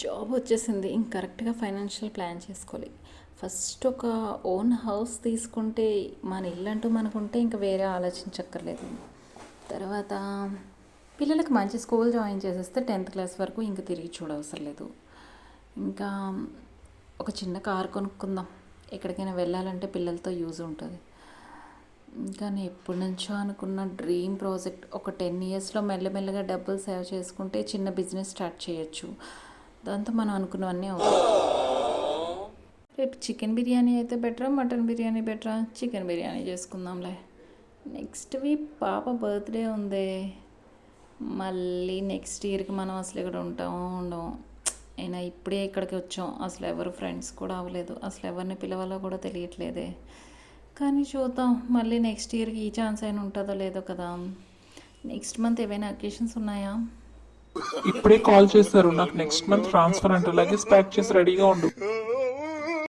Job వచ్చేసింది. ఇంక కరెక్ట్గా ఫైనాన్షియల్ ప్లాన్ చేసుకోవాలి. ఫస్ట్ ఒక ఓన్ హౌస్ తీసుకుంటే మన ఇల్లు అంటూ మనకుంటే ఇంకా వేరే ఆలోచించక్కర్లేదు. తర్వాత పిల్లలకి మంచి స్కూల్ జాయిన్ చేసేస్తే 10th క్లాస్ వరకు ఇంక తిరిగి చూడవసరం లేదు. ఇంకా ఒక చిన్న కారు కొనుక్కుందాం, ఎక్కడికైనా వెళ్ళాలంటే పిల్లలతో యూజ్ ఉంటుంది. ఇంకా నేను ఎప్పటి నుంచో అనుకున్న డ్రీమ్ ప్రాజెక్ట్, ఒక 10 ఇయర్స్లో మెల్లమెల్లగా డబ్బులు సేవ్ చేసుకుంటే చిన్న బిజినెస్ స్టార్ట్ చేయొచ్చు. దాంతో మనం అనుకున్నవన్నీ అవుతాయి. రేపు చికెన్ బిర్యానీ అయితే బెటరా, మటన్ బిర్యానీ బెటరా? చికెన్ బిర్యానీ చేసుకుందాంలే. నెక్స్ట్ వీక్ పాప బర్త్డే ఉంది. మళ్ళీ నెక్స్ట్ ఇయర్కి మనం అసలు ఇక్కడ ఉంటామో ఉండము. అయినా ఇప్పుడే ఇక్కడికి వచ్చాం, అసలు ఎవరు ఫ్రెండ్స్ కూడా అవ్వలేదు, అసలు ఎవరిని పిలవాలో కూడా తెలియట్లేదే. కానీ చూద్దాం, మళ్ళీ నెక్స్ట్ ఇయర్కి ఈ ఛాన్స్ అయినా ఉంటుందో లేదో కదా. నెక్స్ట్ మంత్ ఏవైనా అకేషన్స్ ఉన్నాయా? ఇప్పుడే కాల్ చేశారు నాకు. నెక్స్ట్ మంత్ ట్రాన్స్ఫర్ అంట. లగేజ్ ప్యాక్ చేసి రెడీగా ఉండు.